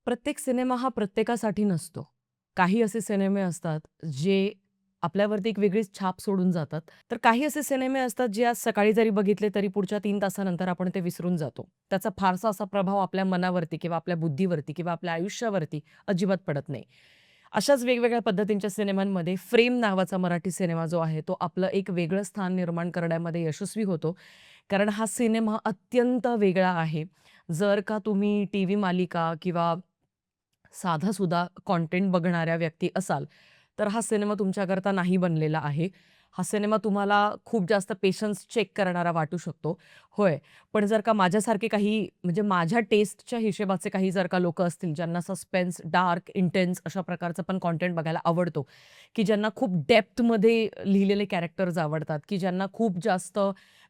प्रत्येक सिनेमा हा प्रत्येकासाठी नसतो. काही असे सिनेमे असतात, जे आपल्यावरती एक वेगळीच छाप सोडून जातात. तर काही असे सिनेमे असतात, जे आज सकाळी जरी बघितले, तरी पुढच्या 3 तासानंतर आपण ते विसरून जातो. त्याचा फारसा असा प्रभाव आपल्या मनावरती किंवा आपल्या बुद्धीवरती किंवा आपल्या आयुष्यावरती अजिबात पडत नाही. अशाच वेगवेगळ्या पद्धतींच्या सिनेमांमध्ये फ्रेम नावाचा मराठी सिनेमा जो आहे, तो आपलं एक वेगळं स्थान निर्माण करण्यामध्ये यशस्वी होतो. कारण हा सिनेमा अत्यंत वेगळा आहे. जर का तुम्ही टीव्ही मालिका किंवा साधासुधा कंटेंट बघणाऱ्या व्यक्ती असाल, तर हा सिनेमा तुमच्याकरता नाही बनलेला आहे. हा सिनेमा तुम्हाला खूप जास्त पेशन्स चेक करणारा वाटू शकतो. होय, पण जर का माझ्यासारखे काही म्हणजे माझ्या टेस्टच्या हिशोबाचे काही जर का लोकं असतील, ज्यांना सस्पेन्स, डार्क, इंटेन्स अशा प्रकारचं पण कंटेंट बघायला आवडतो, की ज्यांना खूप डेप्थमध्ये लिहिलेले कॅरेक्टर्स आवडतात, की ज्यांना खूप जास्त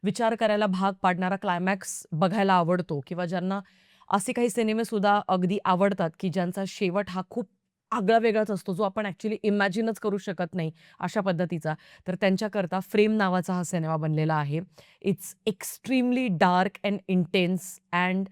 विचार करायला भाग पाडणारा क्लायमॅक्स बघायला आवडतो किंवा ज्यांना असे काही सिनेमेसुद्धा अगदी आवडतात, की ज्यांचा शेवट हा खूप आगळा-वेगळाच असतो, जो आपण ॲक्चुअली इमॅजिनच करू शकत नाही, अशा पद्धतीचा. तर त्यांच्याकरता फ्रेम नावाचा हा सिनेमा बनलेला आहे. It's extremely dark and intense and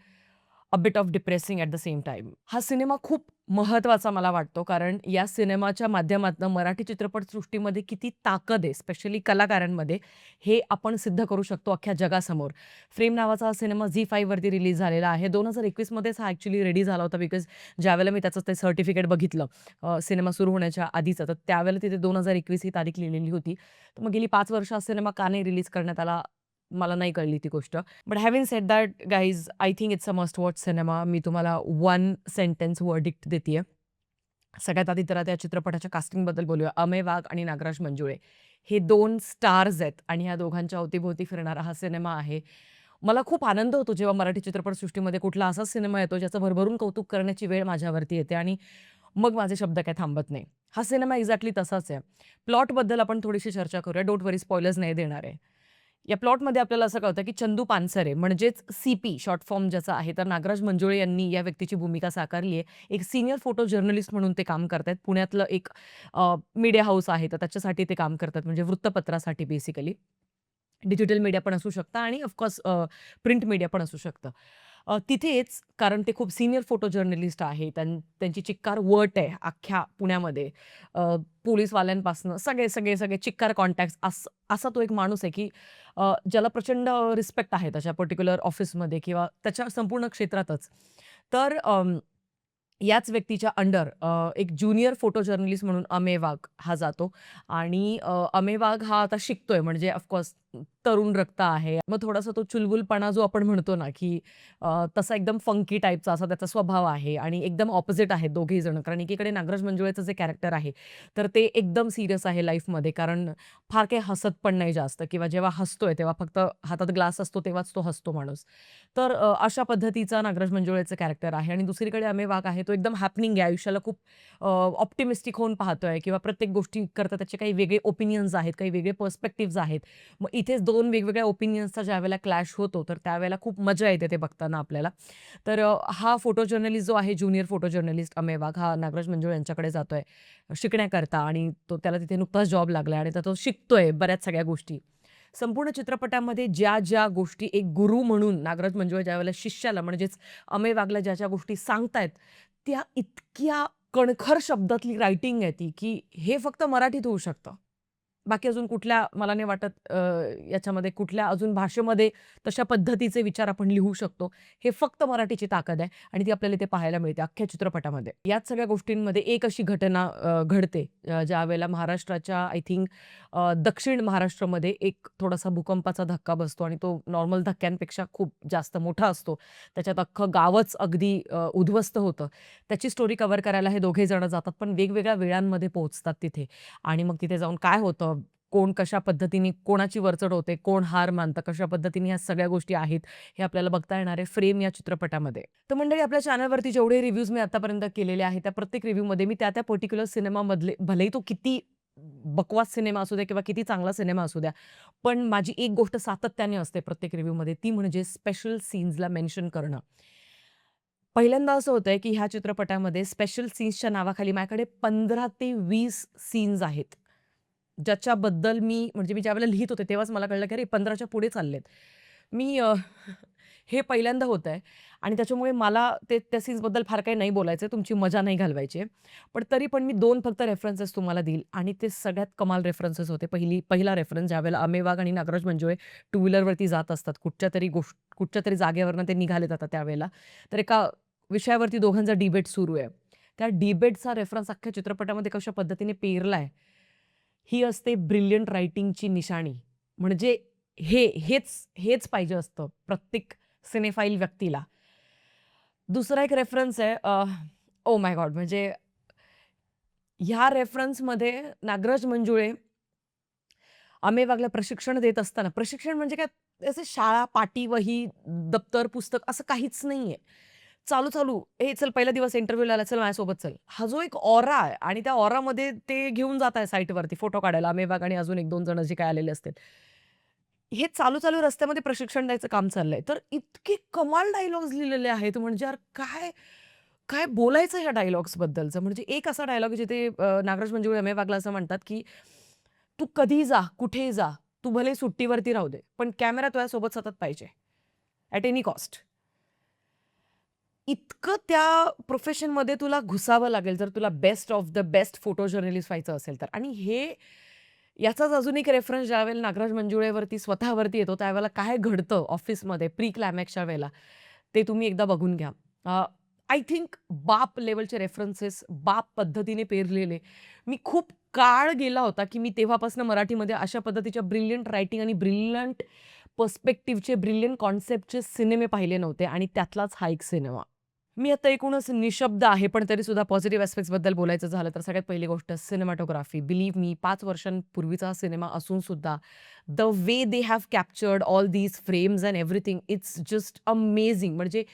a bit of depressing at the same time. हा सिनेमा खूप महत्त्वाचा मला वाटतो, कारण या सिनेमाच्या माध्यमातनं मराठी चित्रपटसृष्टीमध्ये किती ताकद आहे, स्पेशली कलाकारांमध्ये, हे आपण सिद्ध करू शकतो अख्ख्या जगासमोर. फ्रेम नावाचा हा सिनेमा झी5 वरती रिलीज झालेला आहे. 2021 मध्येच हा ॲक्चुअली रेडी झाला होता बिकॉज ज्यावेळेला मी त्याचं ते सर्टिफिकेट बघितलं सिनेमा सुरू होण्याच्या आधीचं, तर त्यावेळेला तिथे 2021 ही तारीख लिहिलेली होती. तर मग गेली 5 वर्ष हा सिनेमा का नाही रिलीज करण्यात आला, मला नाही कळली ती गोष्ट. But having said that guys, I think it's a must watch cinema. मी तुम्हाला वन सेंटेन्स व्हर्डिक्ट देतीये. सगळ्यात आधी तर त्या चित्रपटाच्या कास्टिंगबद्दल बोलूया. अमेय वाघ आणि नागराज मंजुळे हे 2 स्टार्स आहेत आणि ह्या दोघांच्या अवतीभोवती फिरणारा हा सिनेमा आहे. मला खूप आनंद होतो जेव्हा मराठी चित्रपटसृष्टीमध्ये कुठला असाच सिनेमा येतो ज्याचं भरभरून कौतुक करण्याची वेळ माझ्यावरती येते आणि मग माझे शब्द काही थांबत नाही. हा सिनेमा एक्झॅक्टली तसाच आहे. प्लॉटबद्दल आपण थोडीशी चर्चा करूया. डोंट वरी, स्पॉयलर्स नाही देणार आहे. या प्लॉटमध्ये आपल्याला असं कळतं, की चंदू पानसरे म्हणजेच सी-पी शॉर्ट फॉर्म ज्याचा आहे, तर नागराज मंजुळे यांनी या व्यक्तीची भूमिका साकारली आहे. एक सीनियर फोटो जर्नलिस्ट म्हणून ते काम करतायत. पुण्यातलं एक मीडिया हाऊस आहे, तर त्याच्यासाठी ते काम करतात. म्हणजे वृत्तपत्रासाठी बेसिकली. डिजिटल मीडिया पण असू शकतं आणि प्रिंट मीडिया पण असू शकतं. तिथेच कारण ते खूप सीनियर फोटो जर्नलिस्ट आहे. त्यांची चिक्कार वट आहे अख्ख्या पुण्यामध्ये. पोलिसवाल्यांपासनं सगळे चिक्कार कॉन्टॅक्ट्स असा तो एक माणूस आहे, की ज्याला प्रचंड रिस्पेक्ट आहे त्याच्या पर्टिक्युलर ऑफिसमध्ये किंवा त्याच्या संपूर्ण क्षेत्रातच. तर याच व्यक्तीच्या अंडर एक ज्युनियर फोटो जर्नलिस्ट म्हणून अमेय वाघ हा जातो आणि अमेय वाघ हा आता शिकतोय म्हणजे ऑफकोर्स तरुण रक्त आहे. मग थोडासा तो चुलबुलपणा जो आपण म्हणतो ना, की तसा एकदम फंकी टाइपचा असा त्याचा स्वभाव आहे आणि एकदम ऑपोझिट आहेत दोघेही जण. कारण एकीकडे नागराज मंजुळेचं जे कॅरेक्टर आहे, तर ते एकदम सीरियस आहे लाईफमध्ये. कारण फार काही हसत पण नाही जास्त किंवा जेव्हा हसतोय तेव्हा फक्त हातात ग्लास असतो तेव्हाच तो हसतो माणूस. तर अशा पद्धतीचा नागराज मंजुळेचं कॅरेक्टर आहे आणि दुसरीकडे अमेय वाघ आहे, तो एकदम हॅपनिंग आहे. आयुष्याला खूप ऑप्टिमिस्टिक होऊन पाहतोय किंवा प्रत्येक गोष्टीकरता त्याचे काही वेगळे ओपिनियन्स आहेत, काही वेगळे पर्स्पेक्टिव्हज आहेत. मग इथेच 2 वेगवेगळ्या ओपिनियन्सचा ज्यावेळेला क्लॅश होतो, तर त्यावेळेला खूप मजा येते ते बघताना आपल्याला. तर हा फोटो जर्नलिस्ट जो आहे, ज्युनियर फोटो जर्नलिस्ट अमेय वाघ, हा नागराज मंजुळे यांच्याकडे जातोय शिकण्याकरता आणि त्याला तिथे नुकताच जॉब लागलाय आणि तो शिकतोय बऱ्याच सगळ्या गोष्टी. संपूर्ण चित्रपटामध्ये ज्या गोष्टी एक गुरु म्हणून नागराज मंजुळे ज्यावेळेला शिष्याला म्हणजेच अमेय वाघला ज्या गोष्टी सांगतायत, त्या इतक्या कणखर शब्दातली रायटिंग आहे ती, की हे फक्त मराठीत होऊ शकतं. बाकी अजून कुठल्या मला नाही वाटत याच्यामध्ये कुठल्या अजून भाषेमध्ये तशा पद्धतीचे विचार आपण लिहू शकतो. हे फक्त मराठीची ताकद आहे आणि ती आपल्याला इथे पाहायला मिळते अख्ख्या चित्रपटामध्ये. याच सगळ्या गोष्टींमध्ये एक अशी घटना घडते ज्यावेळेला महाराष्ट्राच्या आय थिंक दक्षिण महाराष्ट्रामध्ये एक थोडासा भूकंपाचा धक्का बसतो आणि तो नॉर्मल धक्क्यांपेक्षा खूप जास्त मोठा असतो. त्याच्यात अख्खं गावच अगदी उद्ध्वस्त होतं. त्याची स्टोरी कव्हर करायला हे दोघे जण जातात, पण वेगवेगळ्या वेळांमध्ये पोहोचतात तिथे. आणि मग तिथे जाऊन काय होतं, कोण कशा पद्धतीने कोणाची वरचढ होते, कोण हार मानतं, कशा पद्धतीने ह्या सगळ्या गोष्टी आहेत, हे आपल्याला बघता येणार आहे फ्रेम या चित्रपटामध्ये. तर मंडळी आपल्या चॅनलवरती जेवढे रिव्ह्यूज मी आतापर्यंत केलेले आहेत, त्या प्रत्येक रिव्ह्यूमध्ये मी त्या पर्टिक्युलर सिनेमामधले भलेही तो किती बकवास सिनेमा असू द्या किंवा किती चांगला सिनेमा असू द्या, पण माझी एक गोष्ट सातत्याने असते प्रत्येक रिव्ह्यूमध्ये, ती म्हणजे स्पेशल सीन्सला मेन्शन करणं. पहिल्यांदा असं होतंय, की ह्या चित्रपटामध्ये स्पेशल सीन्सच्या नावाखाली माझ्याकडे 15 ते 20 सीन्स आहेत. ज्याच्याबद्दल मी म्हणजे मी ज्यावेळेला लिहीत होते तेव्हाच मला कळलं, की अरे 15च्या पुढे चाललेत. मी हे पहिल्यांदा होतंय आणि त्याच्यामुळे मला त्या सीन्सबद्दल फार काही नाही बोलायचंय, तुमची मजा नाही घालवायची आहे. पण तरी पण मी 2 फक्त रेफरन्सेस तुम्हाला देईल आणि ते सगळ्यात कमाल रेफरन्सेस होते. पहिला रेफरन्स ज्यावेळेला अमेय वाघ आणि नागराज मंजुळे टू व्हीलरवरती जात असतात. कुठच्यातरी जागेवरनं ते निघाले जातात त्यावेळेला. तर एका विषयावरती दोघांचा डिबेट सुरू आहे. त्या डिबेटचा रेफरन्स अख्ख्या चित्रपटामध्ये कशा पद्धतीने पेरलाय, ही असते ब्रिलियंट रायटिंगची निशाणी. म्हणजे हेच पाहिजे असतं प्रत्येक सिनेफाईल व्यक्तीला. दुसरा एक रेफरन्स आहे ओह माय गॉड! म्हणजे ह्या रेफरन्समध्ये नागराज मंजुळे अमेय वाघला प्रशिक्षण देत असताना प्रशिक्षण म्हणजे काय असे शाळा, पाटी, वही, दप्तर, पुस्तक असं काहीच नाहीये. चालू, "ए चल पहिला दिवस इंटरव्ह्यूला आला, चल माझ्यासोबत चल." हा जो एक ऑरा आहे आणि त्या ऑरामध्ये ते घेऊन जात आहे साइटवरती फोटो काढायला अमेय वाघ आणि अजून 1-2 जण जे काही आलेले असतील. हे चालू रस्त्यामध्ये प्रशिक्षण द्यायचं काम चाललंय. तर इतके कमाल डायलॉग्स लिहिलेले आहेत म्हणजे यार काय काय बोलायचं ह्या डायलॉग्सबद्दलचं. म्हणजे एक असा डायलॉग जिथे नागराज मंजुळे अमेय वाघला असं म्हणतात, की "तू कधीही जा, कुठेही जा, तू भले सुट्टीवरती राहू दे, पण कॅमेरा तुझ्यासोबत सतत पाहिजे. At any cost." इतकं त्या प्रोफेशनमध्ये तुला घुसावं लागेल, जर तुला best of the best photo journalist व्हायचं असेल तर. आणि याचाच अजून एक रेफरन्स ज्यावेळेला नागराज मंजुळेवरती स्वतःवरती येतो, त्यावेळेला काय घडतं ऑफिसमध्ये प्री क्लायमॅक्सच्या वेळेला, ते तुम्ही एकदा बघून घ्या. आय थिंक बाप लेव्हलचे रेफरन्सेस, बाप पद्धतीने पेरलेले. मी खूप काळ गेला होता, की मी तेव्हापासून मराठीमध्ये अशा पद्धतीच्या ब्रिलियंट रायटिंग आणि ब्रिलियंट पर्स्पेक्टिव्हचे, ब्रिलियंट कॉन्सेप्टचे सिनेमे पाहिले नव्हते आणि त्यातलाच हा एक सिनेमा. मी आता एकूणच निशब्द आहे, पण तरीसुद्धा पॉझिटिव्ह ॲस्पेक्ट्सबद्दल बोलायचं झालं तर सगळ्यात पहिली गोष्ट सिनेमॅटोग्राफी. बिलीव्ह मी 5 वर्षांपूर्वीचा हा सिनेमा असून सुद्धा the way they have captured all these frames end everything it's just amazing. म्हणजे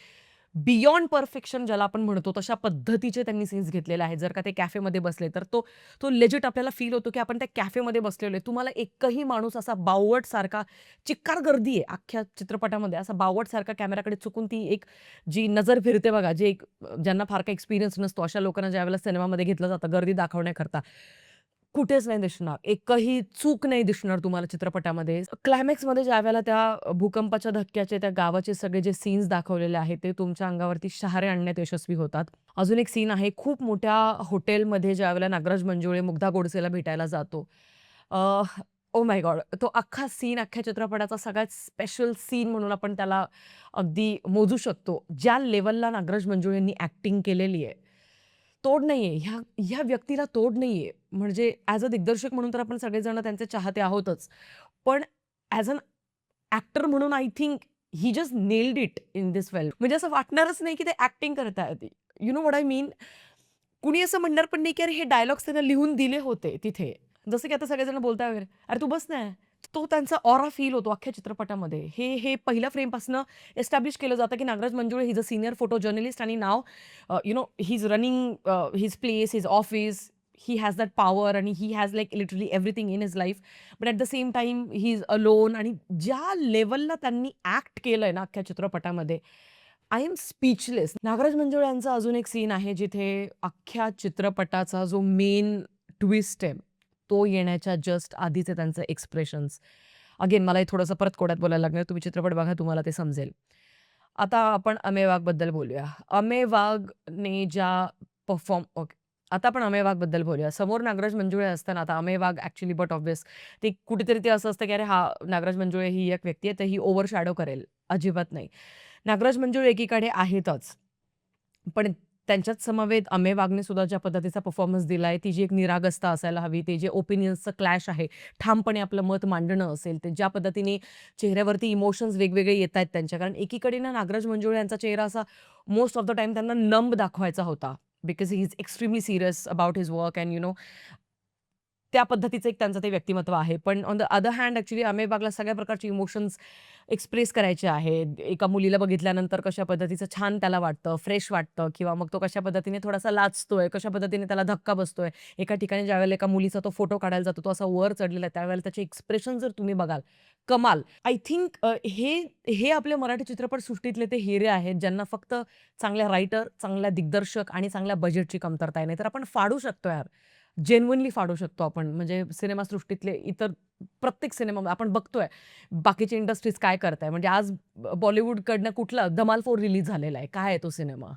बियॉन्ड परफेक्शन ज्याला आपण म्हणतो, तशा पद्धतीचे त्यांनी सीन्स घेतलेले आहेत. जर का ते कॅफेमध्ये बसले, तर तो तो लेजिट आपल्याला फील होतो, की आपण त्या कॅफेमध्ये बसलेलो आहे. तुम्हाला एकही माणूस असा बावळटसारखा चिक्कार गर्दी आहे अख्ख्या चित्रपटामध्ये. असा बावळटसारखा कॅमेराकडे चुकून ती एक जी नजर फिरते बघा, जे एक ज्यांना फार काही एक्सपिरियन्स नसतो, अशा लोकांना ज्यावेळेला सिनेमामध्ये घेतलं जातं गर्दी दाखवण्याकरता, कुठेच नाही दिसणार. एकही चूक नाही दिसणार तुम्हाला चित्रपटामध्ये. क्लायमॅक्समध्ये ज्यावेळेला त्या भूकंपाच्या धक्क्याचे त्या गावाचे सगळे जे सीन्स दाखवलेले आहेत, ते तुमच्या अंगावरती शहारे आणण्यात यशस्वी होतात. अजून एक सीन आहे खूप मोठ्या हॉटेलमध्ये ज्यावेळेला नागराज मंजुळे मुग्धा गोडसेला भेटायला जातो. Oh my God! तो अख्खा सीन अख्ख्या चित्रपटाचा सगळ्यात स्पेशल सीन म्हणून आपण त्याला अगदी मोजू शकतो. ज्या लेव्हलला नागराज मंजुळेंनी ॲक्टिंग केलेली आहे. तोड नाहीये. ह्या व्यक्तीला तोड नाहीये. म्हणजे ॲज अ दिग्दर्शक म्हणून तर आपण सगळेजण त्यांचे चाहते आहोतच. पण ॲज अन ॲक्टर म्हणून I think he just nailed it in this film. म्हणजे असं वाटणारच नाही, की ते ॲक्टिंग करतायत. You know what I mean? कुणी असं म्हणणार पण नाही, की अरे हे डायलॉग्स त्यांना लिहून दिले होते तिथे. जसं की आता सगळेजण बोलताय वगैरे, "अरे तू बस ना." तो त्यांचा ऑरा फील होतो अख्ख्या चित्रपटामध्ये. हे पहिल्या फ्रेमपासनं एस्टॅब्लिश केलं जातं, की Nagraj Manjule he is a senior photo journalist आणि नाव you know he is running his place, his office. He has that power आणि he has like literally everything in his life. But at the same time he is alone आणि ज्या लेव्हलला त्यांनी act केलंय ना अख्ख्या चित्रपटामध्ये, I am speechless. Nagraj Manjule यांचा अजून एक सीन आहे जिथे अख्ख्या चित्रपटाचा जो मेन ट्विस्ट आहे, तो येण्याच्या जस्ट आधीचे त्यांचे एक्सप्रेशन्स. अगेन मला हे थोडंसं परत कोड्यात बोलायला लागणार. तुम्ही चित्रपट बघा तुम्हाला ते समजेल. आता आपण अमेय वाघबद्दल बोलूया. अमेय वाघने ज्या ओके. आता आपण अमेय वाघबद्दल बोलूया. समोर नागराज मंजुळे असताना आता अमेय वाघ ॲक्चुअली बट ऑब्व्हियस ते कुठेतरी ते असं असतं, की अरे हा नागराज मंजुळे ही एक व्यक्ती आहे, तर ही ओव्हरशॅडो करेल. अजिबात नाही. नागराज मंजुळे एकीकडे आहेतच. पण त्यांच्याच समवेत अमेय वाघने सुद्धा ज्या पद्धतीचा परफॉर्मन्स दिलाय, ती जी एक निरागसता असायला हवी, ते जे ओपिनियन्सचं क्लॅश आहे, ठामपणे आपलं मत मांडणं असेल, ते ज्या पद्धतीने चेहऱ्यावरती इमोशन्स वेगवेगळे येतायत त्यांच्या. कारण एकीकडे ना नागराज मंजुळे यांचा चेहरा असा मोस्ट ऑफ द टाईम त्यांना नंब दाखवायचा होता. Because he is extremely serious about his work and you know त्या पद्धतीचं एक त्यांचं ते व्यक्तिमत्व आहे. पण on the other hand actually Amey वाघला सगळ्या प्रकारचे इमोशन्स एक्सप्रेस करायचे आहेत. एका मुलीला बघितल्यानंतर कशा पद्धतीचं छान त्याला वाटतं, फ्रेश वाटतं किंवा मग तो कशा पद्धतीने थोडासा लाजतोय, कशा पद्धतीने त्याला धक्का बसतोय. एका ठिकाणी ज्यावेळेला एका मुलीचा तो फोटो काढायला जातो, तो असा वर चढलेला आहे, त्यावेळेला त्याचे एक्सप्रेशन जर तुम्ही बघाल, कमाल. आय थिंक हे हे आपल्या मराठी चित्रपटसृष्टीतले ते हिरे आहेत, ज्यांना फक्त चांगल्या रायटर, चांगल्या दिग्दर्शक आणि चांगल्या बजेटची कमतरता आहे. नाहीतर आपण फाडू शकतो यार. जेन्युइनली फाडू शकतो आपण. म्हणजे सिनेमासृष्टीतले इतर प्रत्येक सिनेमा आपण बघतोय, बाकीची इंडस्ट्रीज काय करताय. म्हणजे आज बॉलिवूडकडनं कुठला धमाल 4 रिलीज झालेला आहे. काय आहे तो सिनेमा?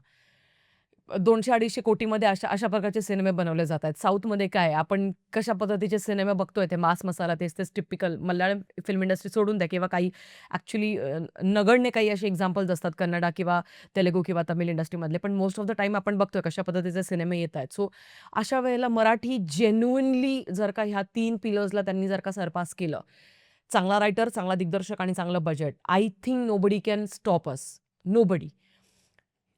200-250 कोटीमध्ये अशा अशा प्रकारचे सिनेमे बनवले जात आहेत. साऊथमध्ये काय आहे? आपण कशा पद्धतीचे सिनेमे बघतोय ते मास मसाला तेच-तेच टिपिकल मल्याळम फिल्म इंडस्ट्री सोडून द्या किंवा काही ॲक्चुअली नगण्य काही असे एक्झाम्पल्स असतात कन्नडा किंवा तेलुगू किंवा तमिळ इंडस्ट्रीमधले. पण मोस्ट ऑफ द टाईम आपण बघतोय कशा पद्धतीचे सिनेमे येतायत. सो अशा वेळेला मराठी जेन्युइनली जर का ह्या 3 पिलर्सला त्यांनी जर का सरपास केलं, चांगला रायटर, चांगला दिग्दर्शक आणि चांगलं budget, I think nobody can stop us. Nobody.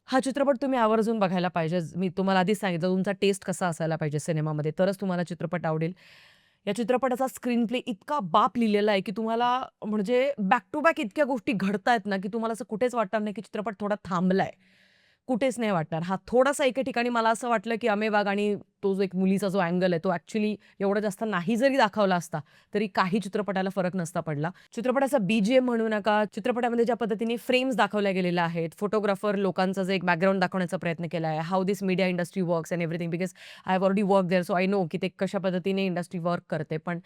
हा चित्रपट तुम्ही आवर्जून बघायला पाहिजे. मी तुम्हाला आधीच सांगितलं तुमचा टेस्ट कसा असायला पाहिजे सिनेमामध्ये, तरच तुम्हाला चित्रपट आवडेल. या चित्रपटाचा स्क्रीन प्ले इतका बाप लिहिलेला आहे, की तुम्हाला म्हणजे बॅक टू बॅक इतक्या गोष्टी घडतायत ना, की तुम्हाला असं कुठेच वाटणार नाही, की चित्रपट थोडा थांबलाय. कुठेच नाही वाटणार. हां, थोडासा एके ठिकाणी मला असं वाटलं, की अमे वाघ आणि तो जो एक मुलीचा जो अँगल आहे, तो ॲक्चुअली एवढा जास्त नाही जरी दाखवला असता, तरी काही चित्रपटाला फरक नसता पडला. चित्रपटाचा बीजीएम म्हणू नका, चित्रपटामध्ये ज्या पद्धतीने फ्रेम्स दाखवल्या गेलेल्या आहेत, फोटोग्राफर लोकांचं जे एक बॅकग्राऊंड दाखवण्याचा प्रयत्न केला आहे, how this media industry works and everything because I have already work there, so I know की ते कशा पद्धतीने इंडस्ट्री वर्क करते. पण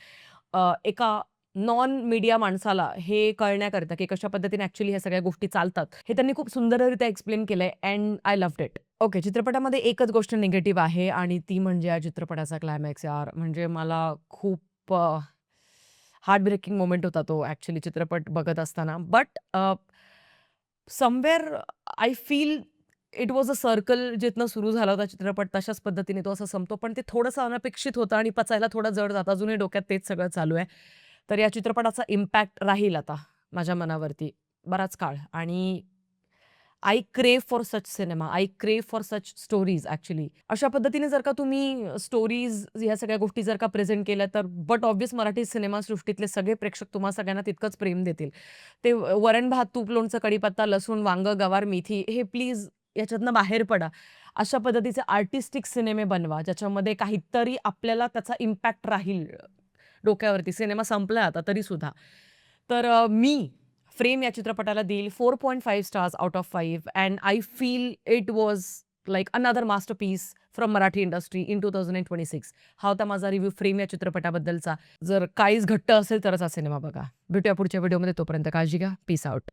एका नॉन मीडिया माणसाला हे कळण्याकरता, की कशा पद्धतीने ॲक्चुअली ह्या सगळ्या गोष्टी चालतात, हे त्यांनी खूप सुंदररित्या एक्सप्लेन केलंय अँड आय लव्हड इट. ओके, चित्रपटामध्ये एकच गोष्ट निगेटिव्ह आहे आणि ती म्हणजे या चित्रपटाचा क्लायमॅक्स यार. म्हणजे मला खूप हार्ट ब्रेकिंग मोमेंट होता तो ॲक्चुअली चित्रपट बघत असताना. But somewhere I feel it was a circle जिथनं सुरू झाला होता चित्रपट तशाच पद्धतीने तो असा संपतो. पण ते थोडंसं अनपेक्षित होतं आणि पचायला थोडं जड जातं. अजूनही डोक्यात तेच सगळं चालू आहे. तर या चित्रपटाचा इम्पॅक्ट राहील आता माझ्या मनावरती बराच काळ आणि I crave for such cinema. I crave for such stories actually. अशा पद्धतीने जर का तुम्ही स्टोरीज ह्या सगळ्या गोष्टी जर का प्रेझेंट केल्या तर बट ऑब्व्हियस मराठी सिनेमासृष्टीतले सगळे प्रेक्षक तुम्हा सगळ्यांना तितकंच प्रेम देतील. ते वरण-भात, तूप, लोणचं, कढीपत्ता, लसूण, वांगं, गवार, मेथी हे प्लीज याच्यातनं बाहेर पडा. अशा पद्धतीचे आर्टिस्टिक सिनेमे बनवा, ज्याच्यामध्ये काहीतरी आपल्याला त्याचा इम्पॅक्ट राहील डोक्यावरती. सिनेमा संपलाय आता तरीसुद्धा. तर मी फ्रेम या चित्रपटाला देईल 4.5 stars out of 5 and I feel it was like another masterpiece from Marathi industry in 2026. हा होता माझा रिव्ह्यू फ्रेम या चित्रपटाबद्दलचा. जर काहीच घट्ट असेल तरच हा सिनेमा बघा. भेटूया पुढच्या व्हिडिओमध्ये. तोपर्यंत काळजी घ्या. Peace out.